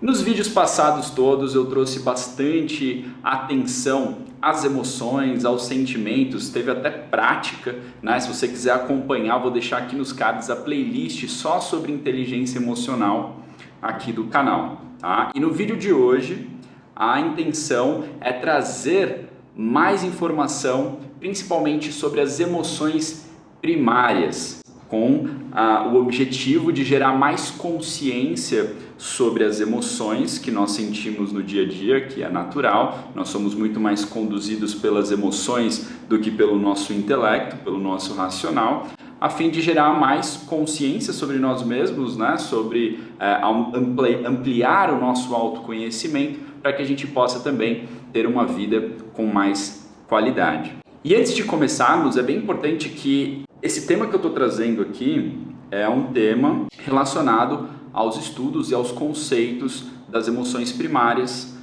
Nos vídeos passados todos eu trouxe bastante atenção às emoções, aos sentimentos, teve até prática, né? Se você quiser acompanhar, vou deixar aqui nos cards a playlist só sobre inteligência emocional aqui do canal, tá? E no vídeo de hoje a intenção é trazer mais informação, principalmente sobre as emoções primárias, com o objetivo de gerar mais consciência sobre as emoções que nós sentimos no dia a dia, que é natural. Nós somos muito mais conduzidos pelas emoções do que pelo nosso intelecto, pelo nosso racional, a fim de gerar mais consciência sobre nós mesmos, né? Sobre ampliar o nosso autoconhecimento, para que a gente possa também ter uma vida com mais qualidade. E antes de começarmos, é bem importante que esse tema que eu estou trazendo aqui é um tema relacionado aos estudos e aos conceitos das emoções primárias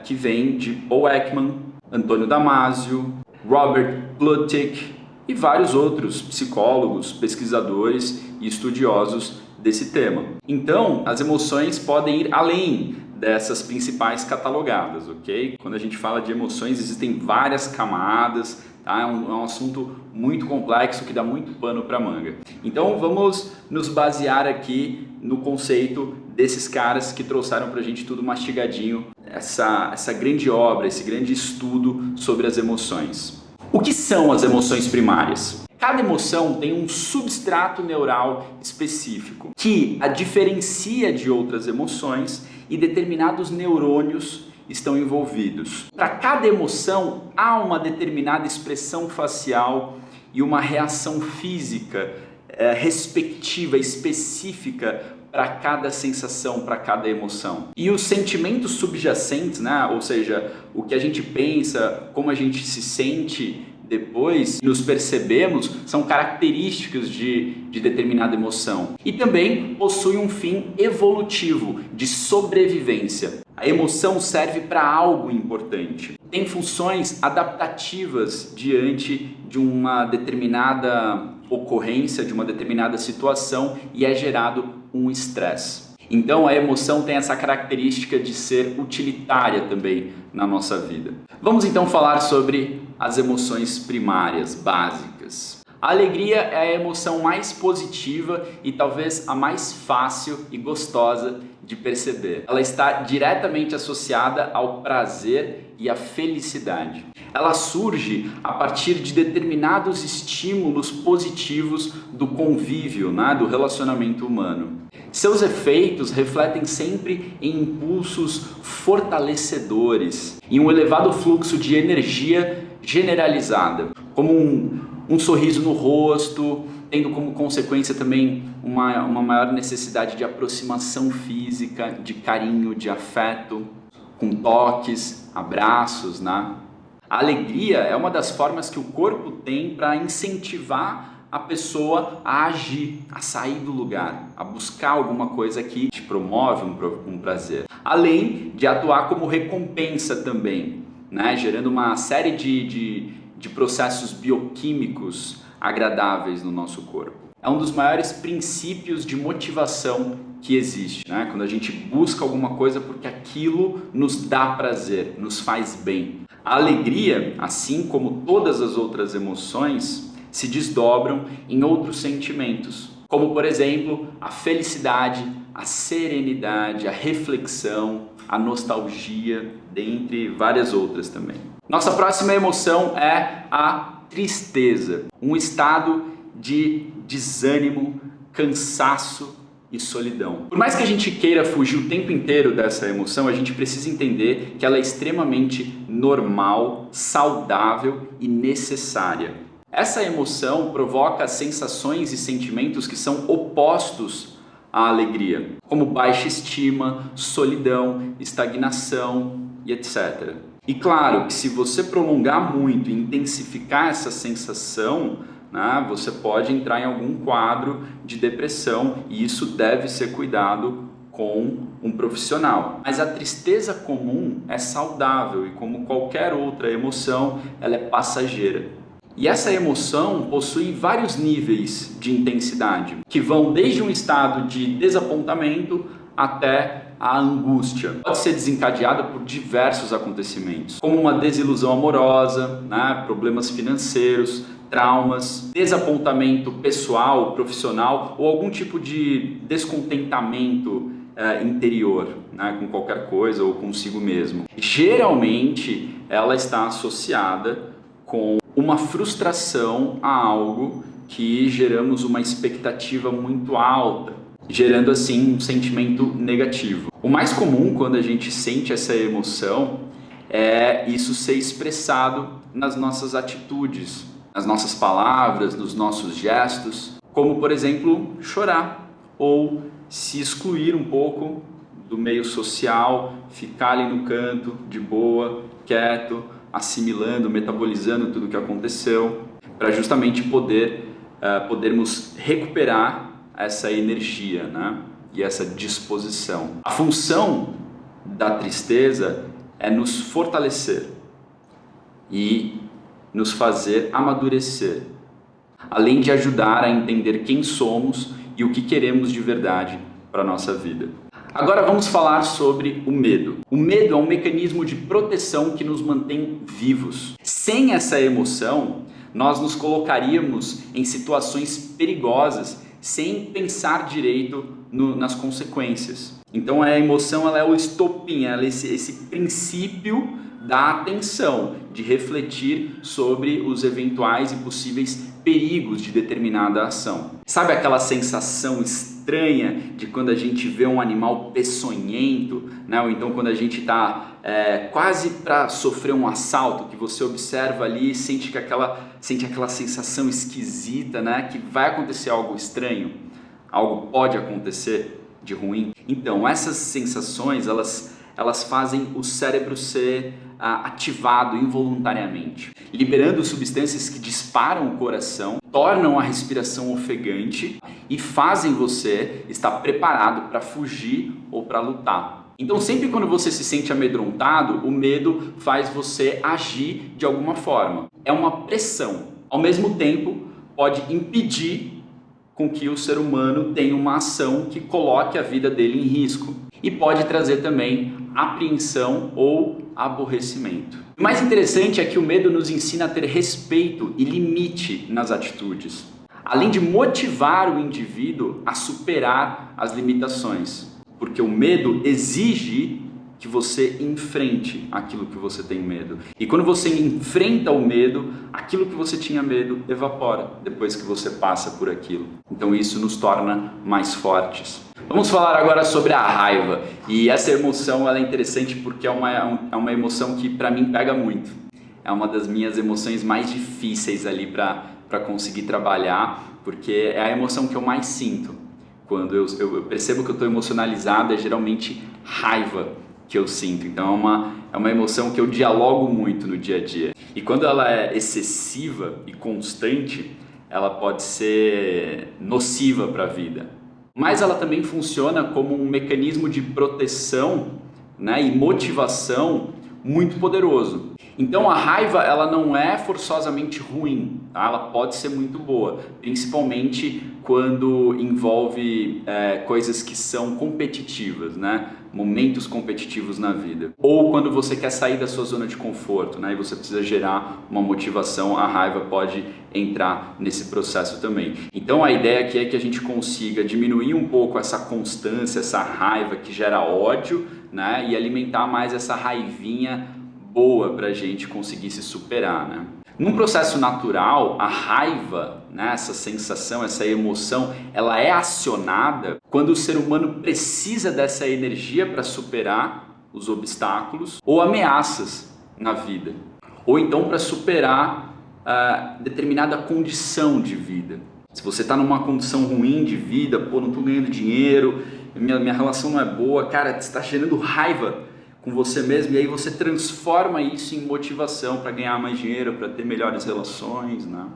que vem de Paul Ekman, Antônio Damasio, Robert Plutchik e vários outros psicólogos, pesquisadores e estudiosos desse tema. Então, as emoções podem ir além dessas principais catalogadas, ok? Quando a gente fala de emoções, existem várias camadas, tá? É um assunto muito complexo que dá muito pano para manga. Então vamos nos basear aqui no conceito desses caras que trouxeram para a gente tudo mastigadinho, essa grande obra, esse grande estudo sobre as emoções. O que são as emoções primárias? Cada emoção tem um substrato neural específico que a diferencia de outras emoções e determinados neurônios estão envolvidos. Para cada emoção há uma determinada expressão facial e uma reação física respectiva, específica para cada sensação, para cada emoção. E os sentimentos subjacentes, né? Ou seja, o que a gente pensa, como a gente se sente depois, nos percebemos, são características de determinada emoção. E também possui um fim evolutivo, de sobrevivência. A emoção serve para algo importante. Tem funções adaptativas diante de uma determinada ocorrência, de uma determinada situação, e é gerado um estresse. Então a emoção tem essa característica de ser utilitária também na nossa vida. Vamos então falar sobre as emoções primárias, básicas. A alegria é a emoção mais positiva e talvez a mais fácil e gostosa de perceber. Ela está diretamente associada ao prazer e à felicidade. Ela surge a partir de determinados estímulos positivos do convívio, né, do relacionamento humano. Seus efeitos refletem sempre em impulsos fortalecedores e um elevado fluxo de energia generalizada, como um sorriso no rosto, tendo como consequência também uma maior necessidade de aproximação física, de carinho, de afeto, com toques, abraços, né? A alegria é uma das formas que o corpo tem para incentivar a pessoa a agir, a sair do lugar, a buscar alguma coisa que te promove um prazer. Além de atuar como recompensa também, né? Gerando uma série de processos bioquímicos agradáveis no nosso corpo. É um dos maiores princípios de motivação que existe, né? Quando a gente busca alguma coisa porque aquilo nos dá prazer, nos faz bem. A alegria, assim como todas as outras emoções, se desdobram em outros sentimentos, como por exemplo a felicidade, a serenidade, a reflexão, a nostalgia, dentre várias outras também. Nossa próxima emoção é a tristeza, um estado de desânimo, cansaço e solidão. Por mais que a gente queira fugir o tempo inteiro dessa emoção, a gente precisa entender que ela é extremamente normal, saudável e necessária. Essa emoção provoca sensações e sentimentos que são opostos à alegria, como baixa estima, solidão, estagnação e etc. E claro que se você prolongar muito e intensificar essa sensação, né, você pode entrar em algum quadro de depressão e isso deve ser cuidado com um profissional. Mas a tristeza comum é saudável e como qualquer outra emoção, ela é passageira. E essa emoção possui vários níveis de intensidade, que vão desde um estado de desapontamento até a angústia. Pode ser desencadeada por diversos acontecimentos, como uma desilusão amorosa, né, problemas financeiros, traumas, desapontamento pessoal, profissional ou algum tipo de descontentamento interior, né, com qualquer coisa ou consigo mesmo. Geralmente ela está associada com uma frustração a algo que geramos uma expectativa muito alta, gerando assim um sentimento negativo. O mais comum quando a gente sente essa emoção é isso ser expressado nas nossas atitudes, nas nossas palavras, nos nossos gestos, como por exemplo chorar ou se excluir um pouco do meio social, ficar ali no canto, de boa, quieto, assimilando, metabolizando tudo o que aconteceu, para justamente podermos recuperar essa energia, né? E essa disposição. A função da tristeza é nos fortalecer e nos fazer amadurecer, além de ajudar a entender quem somos e o que queremos de verdade para a nossa vida. Agora vamos falar sobre o medo. O medo é um mecanismo de proteção que nos mantém vivos. Sem essa emoção, nós nos colocaríamos em situações perigosas sem pensar direito nas consequências. Então a emoção ela é o estopim, ela é esse princípio da atenção, de refletir sobre os eventuais e possíveis perigos de determinada ação. Sabe aquela sensação estranha de quando a gente vê um animal peçonhento, né? Ou então quando a gente está quase para sofrer um assalto, que você observa ali e sente aquela sensação esquisita, né? Que vai acontecer algo estranho, algo pode acontecer de ruim. Então essas sensações elas fazem o cérebro ser ativado involuntariamente, liberando substâncias que disparam o coração, tornam a respiração ofegante e fazem você estar preparado para fugir ou para lutar. Então sempre quando você se sente amedrontado, o medo faz você agir de alguma forma. É uma pressão. Ao mesmo tempo, pode impedir com que o ser humano tenha uma ação que coloque a vida dele em risco. E pode trazer também apreensão ou aborrecimento. O mais interessante é que o medo nos ensina a ter respeito e limite nas atitudes, além de motivar o indivíduo a superar as limitações, porque o medo exige que você enfrente aquilo que você tem medo. E quando você enfrenta o medo, aquilo que você tinha medo evapora depois que você passa por aquilo. Então isso nos torna mais fortes. Vamos falar agora sobre a raiva. E essa emoção ela é interessante porque é uma emoção que para mim pega muito. É uma das minhas emoções mais difíceis ali para conseguir trabalhar, porque é a emoção que eu mais sinto. Quando eu percebo que eu estou emocionalizado, é geralmente raiva que eu sinto. Então é uma emoção que eu dialogo muito no dia a dia. E quando ela é excessiva e constante, ela pode ser nociva para a vida. Mas ela também funciona como um mecanismo de proteção, né, e motivação muito poderoso. Então a raiva ela não é forçosamente ruim, tá? Ela pode ser muito boa, principalmente quando envolve coisas que são competitivas, né? Momentos competitivos na vida. Ou quando você quer sair da sua zona de conforto, né? E você precisa gerar uma motivação, a raiva pode entrar nesse processo também. Então a ideia aqui é que a gente consiga diminuir um pouco essa constância, essa raiva que gera ódio, né? E alimentar mais essa raivinha boa para a gente conseguir se superar, né? Num processo natural, a raiva, né, essa sensação, essa emoção, ela é acionada quando o ser humano precisa dessa energia para superar os obstáculos ou ameaças na vida, ou então para superar determinada condição de vida. Se você está numa condição ruim de vida, pô, não estou ganhando dinheiro, minha relação não é boa, cara, você está gerando raiva com você mesmo, e aí você transforma isso em motivação para ganhar mais dinheiro, para ter melhores relações, né?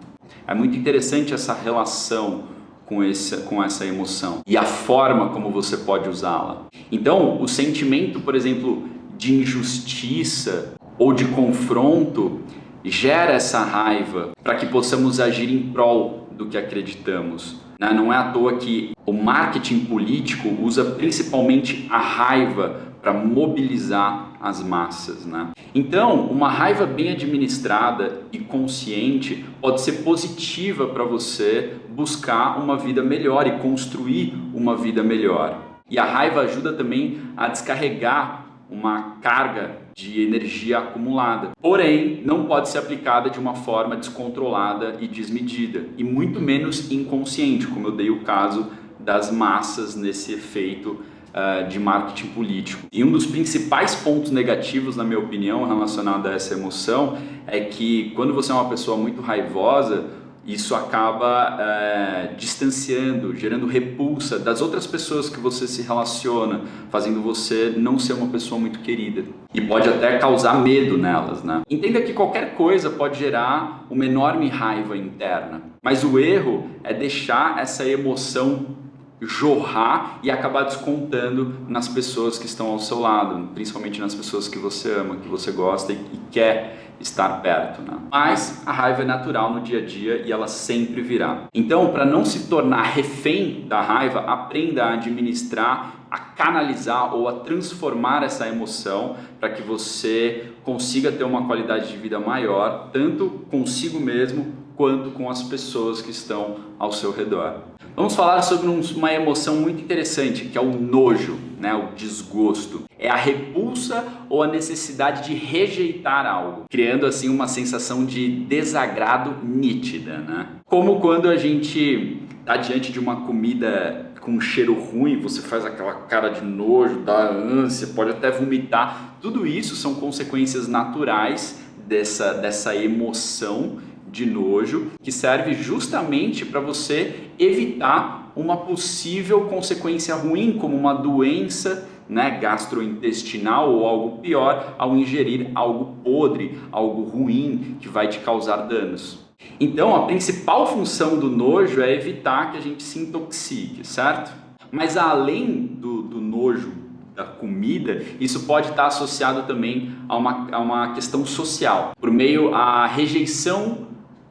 É muito interessante essa relação com essa emoção e a forma como você pode usá-la. Então, o sentimento, por exemplo, de injustiça ou de confronto gera essa raiva para que possamos agir em prol do que acreditamos. né? Não é à toa que o marketing político usa principalmente a raiva para mobilizar as massas, né? Então, uma raiva bem administrada e consciente pode ser positiva para você buscar uma vida melhor e construir uma vida melhor. E a raiva ajuda também a descarregar uma carga de energia acumulada. Porém, não pode ser aplicada de uma forma descontrolada e desmedida, e muito menos inconsciente, como eu dei o caso das massas nesse efeito de marketing político. E um dos principais pontos negativos, na minha opinião, relacionado a essa emoção, é que quando você é uma pessoa muito raivosa, isso acaba distanciando, gerando repulsa das outras pessoas que você se relaciona, fazendo você não ser uma pessoa muito querida. E pode até causar medo nelas, né? Entenda que qualquer coisa pode gerar uma enorme raiva interna, mas o erro é deixar essa emoção jorrar e acabar descontando nas pessoas que estão ao seu lado, principalmente nas pessoas que você ama, que você gosta e quer estar perto, né? Mas a raiva é natural no dia a dia e ela sempre virá. Então, para não se tornar refém da raiva, aprenda a administrar, a canalizar ou a transformar essa emoção para que você consiga ter uma qualidade de vida maior, tanto consigo mesmo quanto com as pessoas que estão ao seu redor. Vamos falar sobre uma emoção muito interessante, que é o nojo, né? O desgosto. É a repulsa ou a necessidade de rejeitar algo, criando assim uma sensação de desagrado nítida, né? Como quando a gente está diante de uma comida com um cheiro ruim, você faz aquela cara de nojo, dá ânsia, pode até vomitar. Tudo isso são consequências naturais dessa emoção de nojo, que serve justamente para você evitar uma possível consequência ruim, como uma doença, né, gastrointestinal ou algo pior, ao ingerir algo podre, algo ruim que vai te causar danos. Então, a principal função do nojo é evitar que a gente se intoxique, certo? Mas além do nojo da comida, isso pode estar associado também a uma questão social, por meio à rejeição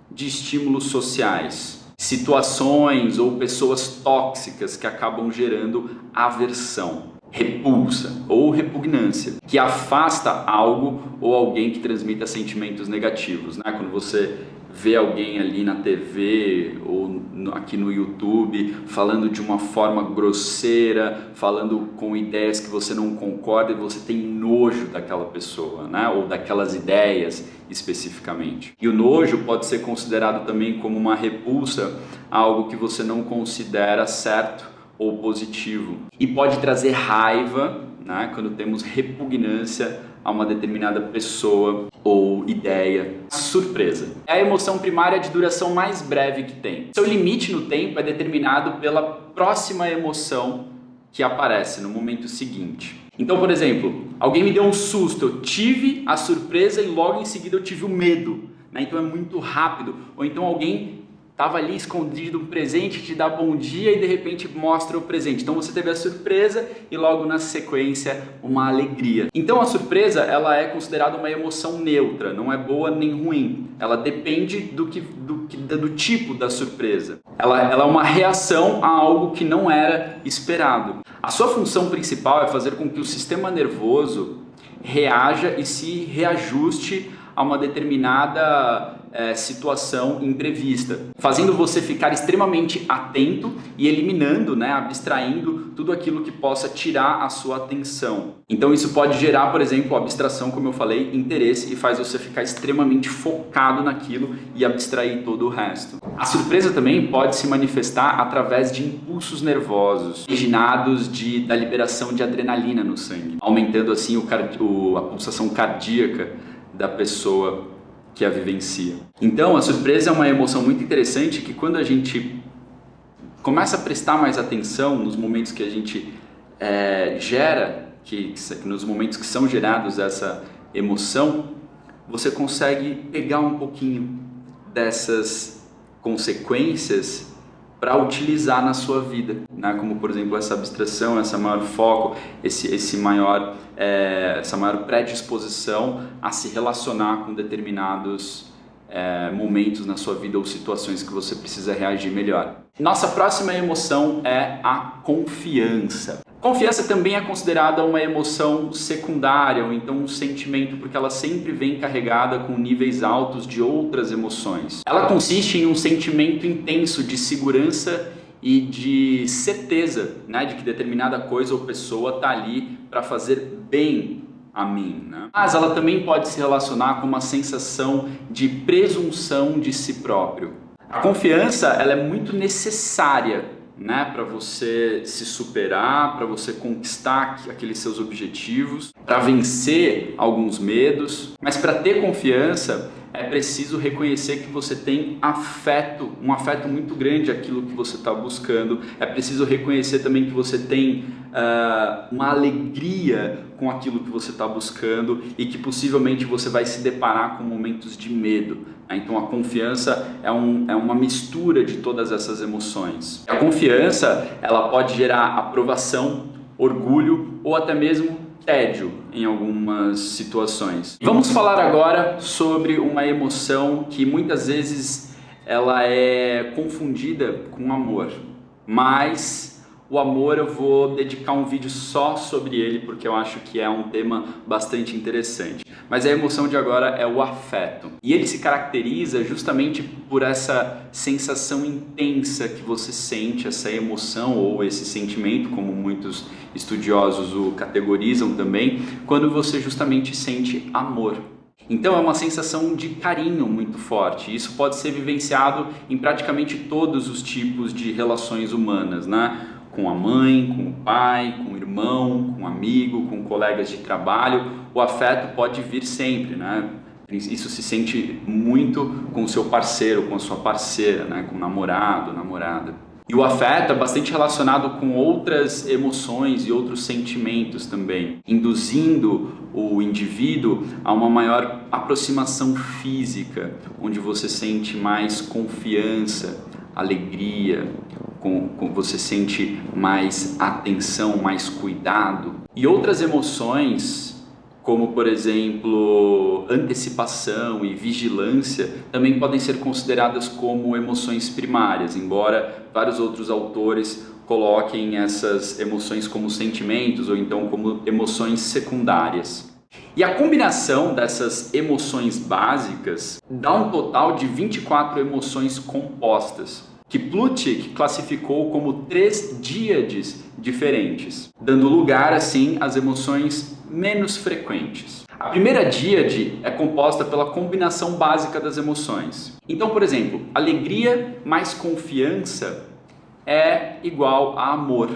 de estímulos sociais, situações ou pessoas tóxicas que acabam gerando aversão, repulsa ou repugnância, que afasta algo ou alguém que transmita sentimentos negativos, né? Quando você vê alguém ali na TV ou aqui no YouTube falando de uma forma grosseira, falando com ideias que você não concorda e você tem nojo daquela pessoa, né? Ou daquelas ideias especificamente. E o nojo pode ser considerado também como uma repulsa a algo que você não considera certo ou positivo. E pode trazer raiva, né? Quando temos repugnância a uma determinada pessoa ou ideia. Surpresa. É a emoção primária de duração mais breve que tem. Seu limite no tempo é determinado pela próxima emoção que aparece no momento seguinte. Então, por exemplo, alguém me deu um susto, eu tive a surpresa e logo em seguida eu tive o medo, né? Então é muito rápido. Ou então alguém estava ali escondido um presente, te dá bom dia e de repente mostra o presente. Então você teve a surpresa e logo na sequência uma alegria. Então a surpresa, ela é considerada uma emoção neutra, não é boa nem ruim. Ela depende do tipo da surpresa. Ela é uma reação a algo que não era esperado. A sua função principal é fazer com que o sistema nervoso reaja e se reajuste a uma determinada situação imprevista, fazendo você ficar extremamente atento e eliminando, né, abstraindo tudo aquilo que possa tirar a sua atenção. Então isso pode gerar, por exemplo, abstração, como eu falei, interesse, e faz você ficar extremamente focado naquilo e abstrair todo o resto. A surpresa também pode se manifestar através de impulsos nervosos originados da liberação de adrenalina no sangue, aumentando assim a pulsação cardíaca da pessoa que a vivencia. Então, a surpresa é uma emoção muito interessante que quando a gente começa a prestar mais atenção nos momentos que a gente gera, nos momentos que são gerados essa emoção, você consegue pegar um pouquinho dessas consequências para utilizar na sua vida, né? Como por exemplo essa abstração, essa maior foco, essa maior predisposição a se relacionar com determinados momentos na sua vida ou situações que você precisa reagir melhor. Nossa próxima emoção é a confiança. Confiança também é considerada uma emoção secundária, ou então um sentimento, porque ela sempre vem carregada com níveis altos de outras emoções. Ela consiste em um sentimento intenso de segurança e de certeza, né, de que determinada coisa ou pessoa está ali para fazer bem a mim, né? Mas ela também pode se relacionar com uma sensação de presunção de si próprio. A confiança, ela é muito necessária, né, para você se superar, para você conquistar aqueles seus objetivos, para vencer alguns medos. Mas para ter confiança é preciso reconhecer que você tem afeto, um afeto muito grande àquilo que você está buscando. É preciso reconhecer também que você tem uma alegria com aquilo que você está buscando e que possivelmente você vai se deparar com momentos de medo. Então a confiança é uma mistura de todas essas emoções. A confiança, ela pode gerar aprovação, orgulho ou até mesmo tédio em algumas situações. Vamos falar agora sobre uma emoção que muitas vezes ela é confundida com amor, mas o amor eu vou dedicar um vídeo só sobre ele porque eu acho que é um tema bastante interessante. Mas a emoção de agora é o afeto. E ele se caracteriza justamente por essa sensação intensa que você sente, essa emoção ou esse sentimento, como muitos estudiosos o categorizam também, quando você justamente sente amor. Então é uma sensação de carinho muito forte. Isso pode ser vivenciado em praticamente todos os tipos de relações humanas, né? Com a mãe, com o pai, com o irmão, com um amigo, com colegas de trabalho. O afeto pode vir sempre, né? Isso se sente muito com o seu parceiro, com a sua parceira, né? Com o namorado, namorada. E o afeto é bastante relacionado com outras emoções e outros sentimentos também, induzindo o indivíduo a uma maior aproximação física, onde você sente mais confiança, alegria, você sente mais atenção, mais cuidado. E outras emoções, como por exemplo antecipação e vigilância, também podem ser consideradas como emoções primárias, embora vários outros autores coloquem essas emoções como sentimentos ou então como emoções secundárias. E a combinação dessas emoções básicas dá um total de 24 emoções compostas, que Plutchik classificou como 3 díades diferentes, dando lugar assim às emoções menos frequentes. A primeira díade é composta pela combinação básica das emoções. Então, por exemplo, alegria mais confiança é igual a amor.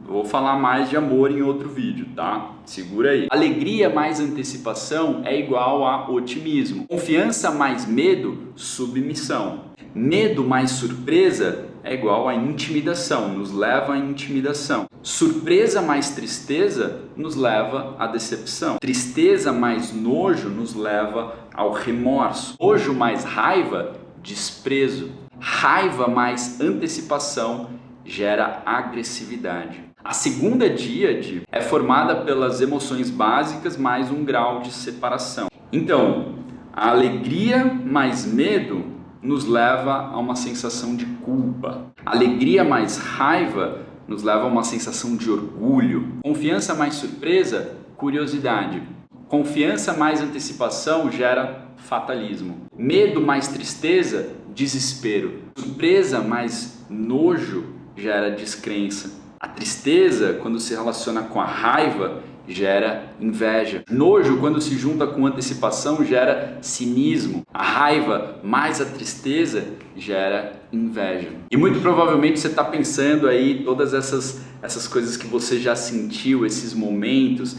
Vou falar mais de amor em outro vídeo, tá? Segura aí. Alegria mais antecipação é igual a otimismo. Confiança mais medo, submissão. Medo mais surpresa é igual a intimidação, nos leva à intimidação. Surpresa mais tristeza nos leva à decepção. Tristeza mais nojo nos leva ao remorso. Nojo mais raiva, desprezo. Raiva mais antecipação gera agressividade. A segunda díade é formada pelas emoções básicas mais um grau de separação. Então, a alegria mais medo nos leva a uma sensação de culpa. Alegria mais raiva nos leva a uma sensação de orgulho. Confiança mais surpresa, curiosidade. Confiança mais antecipação gera fatalismo. Medo mais tristeza, desespero. Surpresa mais nojo gera descrença. A tristeza, quando se relaciona com a raiva, gera inveja. Nojo, quando se junta com antecipação, gera cinismo. A raiva mais a tristeza gera inveja. E muito provavelmente você está pensando aí todas essas coisas que você já sentiu, esses momentos.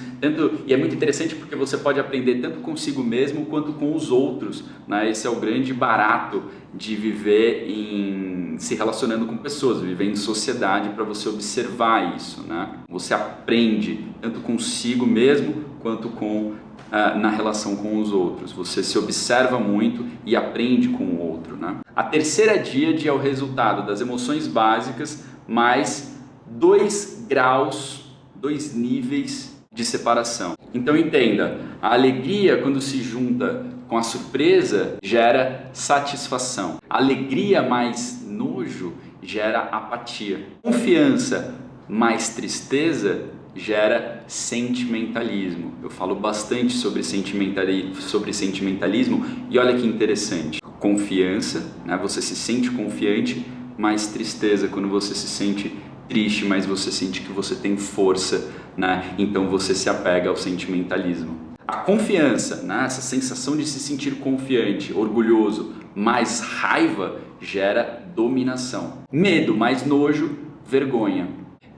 E é muito interessante porque você pode aprender tanto consigo mesmo quanto com os outros, né? Esse é o grande barato de viver se relacionando com pessoas, viver em sociedade, para você observar isso, né? Você aprende tanto consigo mesmo quanto na relação com os outros. Você se observa muito e aprende com o outro, né? A terceira díade é o resultado das emoções básicas mais 2 graus, 2 níveis de separação. Então entenda, a alegria quando se junta com a surpresa gera satisfação. A alegria mais nojo gera apatia. Confiança mais tristeza gera sentimentalismo. Eu falo bastante sobre sentimentalismo e olha que interessante. Confiança, né? Você se sente confiante, mais tristeza quando você se sente triste, mas você sente que você tem força, né? Então você se apega ao sentimentalismo. A confiança, né? Essa sensação de se sentir confiante, orgulhoso, mais raiva gera dominação. Medo mais nojo, vergonha.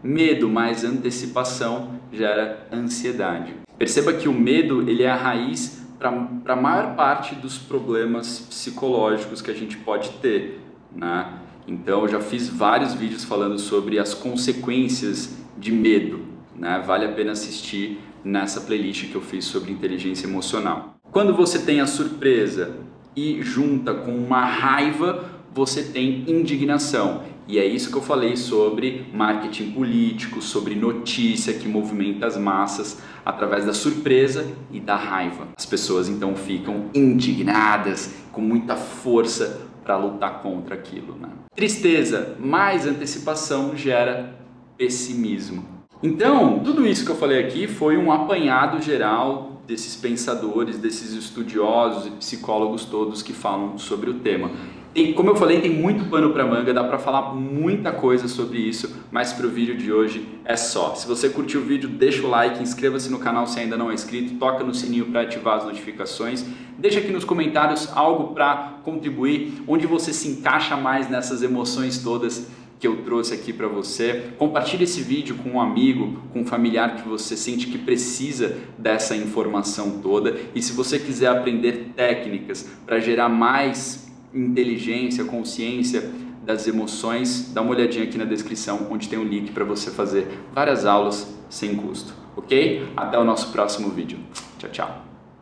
Medo mais antecipação gera ansiedade. Perceba que o medo ele é a raiz para a maior parte dos problemas psicológicos que a gente pode ter, né? Então eu já fiz vários vídeos falando sobre as consequências de medo, né? Vale a pena assistir nessa playlist que eu fiz sobre inteligência emocional. Quando você tem a surpresa e junta com uma raiva, você tem indignação. E é isso que eu falei sobre marketing político, sobre notícia que movimenta as massas através da surpresa e da raiva. As pessoas então ficam indignadas, com muita força para lutar contra aquilo, né? Tristeza mais antecipação gera pessimismo. Então, tudo isso que eu falei aqui foi um apanhado geral desses pensadores, desses estudiosos e psicólogos todos que falam sobre o tema. E como eu falei, tem muito pano para manga, dá para falar muita coisa sobre isso, mas para o vídeo de hoje é só. Se você curtiu o vídeo, deixa o like, inscreva-se no canal se ainda não é inscrito, toca no sininho para ativar as notificações, deixa aqui nos comentários algo para contribuir, onde você se encaixa mais nessas emoções todas que eu trouxe aqui para você. Compartilhe esse vídeo com um amigo, com um familiar que você sente que precisa dessa informação toda. E se você quiser aprender técnicas para gerar mais inteligência, consciência das emoções, dá uma olhadinha aqui na descrição, onde tem um link para você fazer várias aulas sem custo, ok? Até o nosso próximo vídeo. Tchau, tchau.